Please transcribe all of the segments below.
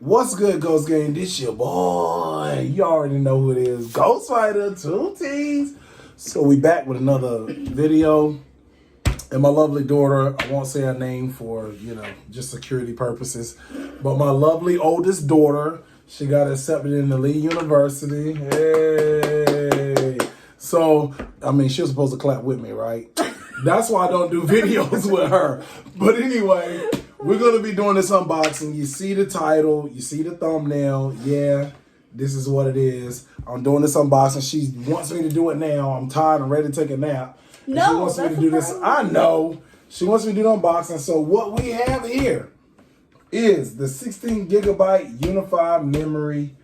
What's good, Ghost Gang? This your boy. You already know who it is. Ghost Fighter 2 T's. So we back with another video. And my lovely daughter, I won't say her name for, just security purposes. But my lovely oldest daughter, she got accepted in the Lee University. Hey. So, she was supposed to clap with me, right? That's why I don't do videos with her. But anyway, we're going to be doing this unboxing. You see the title. You see the thumbnail. Yeah, this is what it is. I'm doing this unboxing. She wants me to do it now. I'm tired and ready to take a nap. And no, she wants me to do this. I know. She wants me to do the unboxing. So what we have here is the 16 gigabyte unified memory,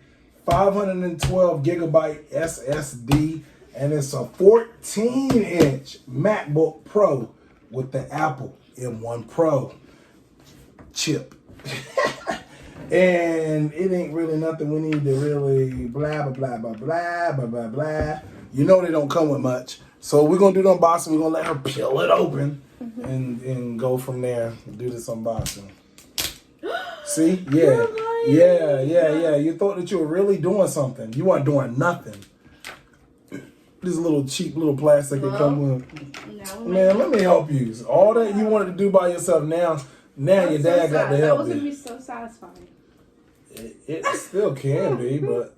512 gigabyte SSD, and it's a 14-inch MacBook Pro with the Apple M1 Pro chip. And it ain't really nothing we need to really blah, blah, blah, blah, blah, blah, blah. You know they don't come with much. So we're going to do the unboxing. We're going to let her peel it open and go from there and do this unboxing. See? Yeah. Yeah. You thought that you were really doing something. You weren't doing nothing. This little cheap little plastic that come with. Man, let me help you. All that you wanted to do by yourself, now your dad got to help you. That was going to be so satisfying. It still can be, but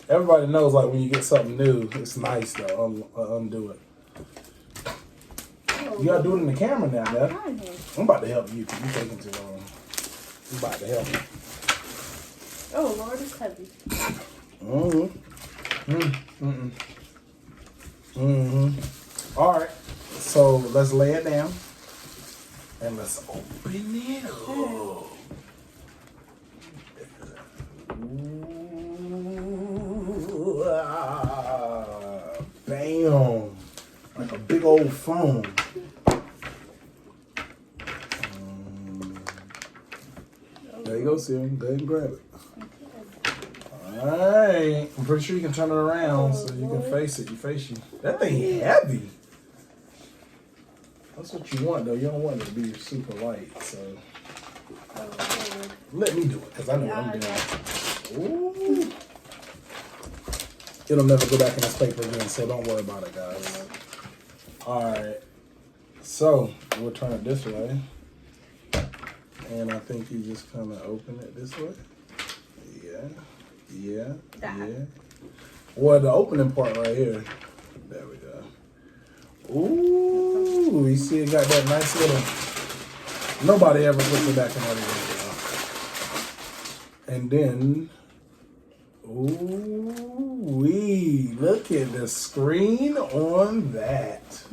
everybody knows, like, when you get something new, it's nice to undo it. You got to do it in the camera now, man. I'm about to help you because you're taking too long. I'm about to help you. Oh, Lord, it's heavy. All right, so let's lay it down and let's open it up. Ooh, bam, like a big old phone. There you go, Siri. Go ahead and grab it. Alright. I'm pretty sure you can turn it around so you can face it. That thing heavy. That's what you want, though. You don't want it to be super light, so let me do it, because I know what I'm doing. Ooh. It'll never go back in this paper again, so don't worry about it, guys. Alright. So, we'll turn it this way. And I think you just kind of open it this way. Yeah. Well, the opening part right here. There we go. Ooh, you see it got that nice little... Nobody ever puts it back in there again. And then... Ooh-wee. Look at the screen on that.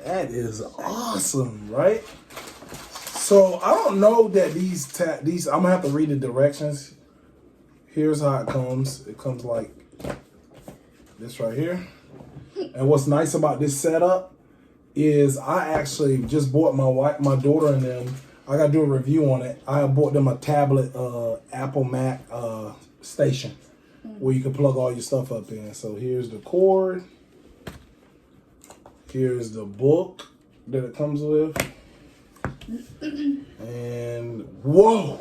That is awesome, right? So I don't know that these I'm gonna have to read the directions. Here's how it comes. It comes like this right here. And what's nice about this setup is I actually just bought my daughter and them. I gotta do a review on it. I bought them a tablet Apple Mac station where you can plug all your stuff up in. So here's the cord. Here's the book that it comes with. And whoa!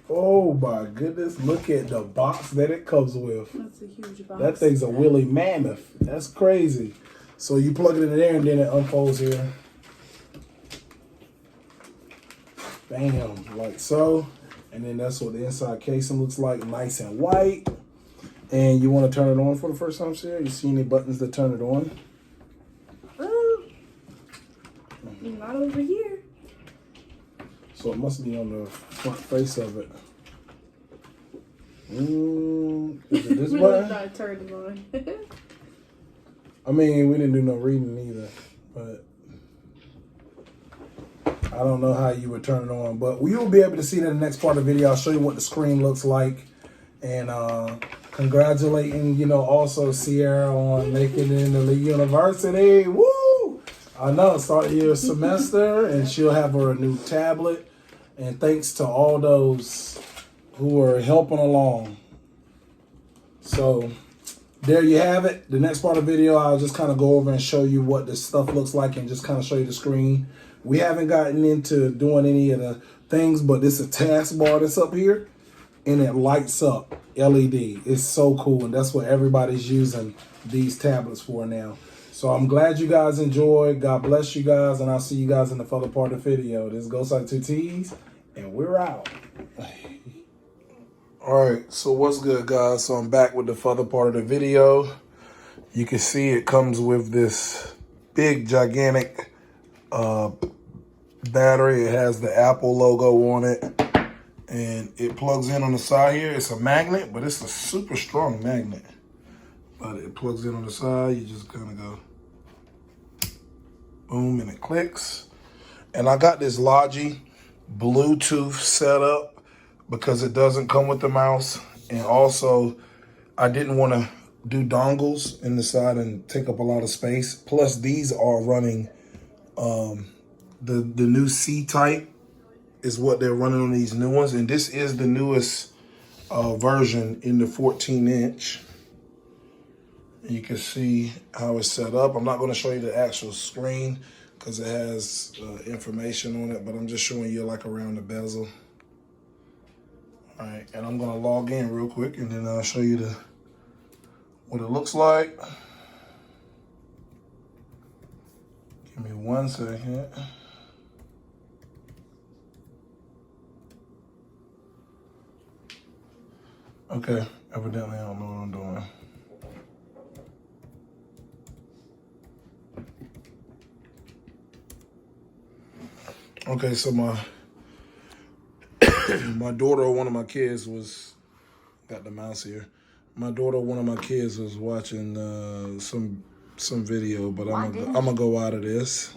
Oh my goodness! Look at the box that it comes with. That's a huge box. That thing's a woolly mammoth. That's crazy. So you plug it in there and then it unfolds here. Bam, like so. And then that's what the inside casing looks like, nice and white. And you want to turn it on for the first time, Sarah? You see any buttons that turn it on? Not over here. So it must be on the front face of it. Is it this way? I turned it on. We didn't do no reading either, but I don't know how you would turn it on. But you'll be able to see that in the next part of the video. I'll show you what the screen looks like. And congratulating, also Sierra on making it into the university. Woo! I know, start your semester, and she'll have her a new tablet. And thanks to all those who are helping along. So, there you have it. The next part of the video, I'll just kind of go over and show you what this stuff looks like and just kind of show you the screen. We haven't gotten into doing any of the things, but it's a taskbar that's up here, and it lights up LED. It's so cool, and that's what everybody's using these tablets for now. So I'm glad you guys enjoyed. God bless you guys, and I'll see you guys in the further part of the video. This is Ghostside 2Ts, and we're out. All right, so what's good, guys? So I'm back with the further part of the video. You can see it comes with this big, gigantic battery. It has the Apple logo on it, and it plugs in on the side here. It's a magnet, but it's a super strong magnet. But it plugs in on the side. You just kind of go boom, and it clicks. And I got this Logi Bluetooth setup because it doesn't come with the mouse, and also I didn't want to do dongles in the side and take up a lot of space. Plus, these are running the new C-type is what they're running on these new ones, and this is the newest version in the 14-inch. You can see how it's set up. I'm not going to show you the actual screen because it has information on it, but I'm just showing you like around the bezel. All right, and I'm going to log in real quick, and then I'll show you what it looks like. Give me 1 second. Okay, evidently I don't know what I'm doing. Okay, so my daughter or one of my kids got the mouse here. My daughter, one of my kids, was watching some video, but I'm gonna go out of this.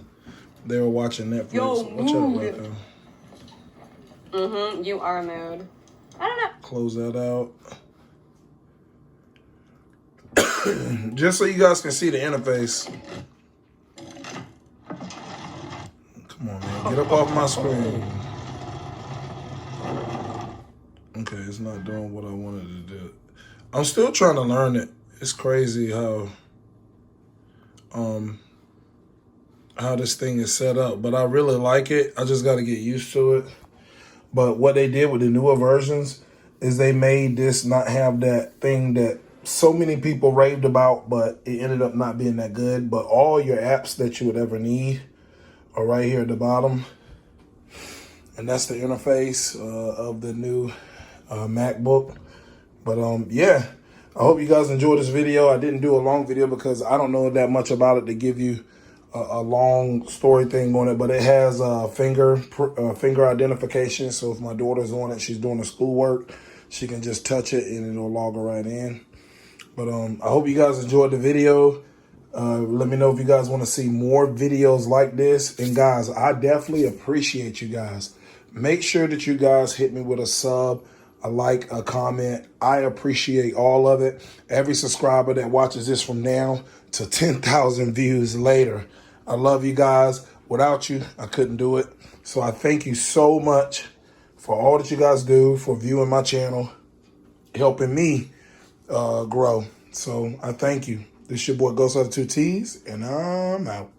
They were watching Netflix. Yo, watch out, Rocco. You are mood. I don't know. Close that out. Just so you guys can see the interface. Come on, man. Get up off my screen. Okay, it's not doing what I wanted to do. I'm still trying to learn it. It's crazy how this thing is set up, but I really like it. I just got to get used to it. But what they did with the newer versions is they made this not have that thing that so many people raved about, but it ended up not being that good. But all your apps that you would ever need are right here at the bottom. And that's the interface of the new MacBook. But yeah, I hope you guys enjoyed this video. I didn't do a long video because I don't know that much about it to give you a long story thing on it. But it has finger identification. So if my daughter's on it, she's doing her schoolwork, she can just touch it and it'll log her right in. But I hope you guys enjoyed the video. Let me know if you guys want to see more videos like this. And guys, I definitely appreciate you guys. Make sure that you guys hit me with a sub, a like, a comment. I appreciate all of it. Every subscriber that watches this from now to 10,000 views later. I love you guys. Without you, I couldn't do it. So I thank you so much for all that you guys do, for viewing my channel, helping me grow. So I thank you. This is your boy Ghostside 2Ts, and I'm out.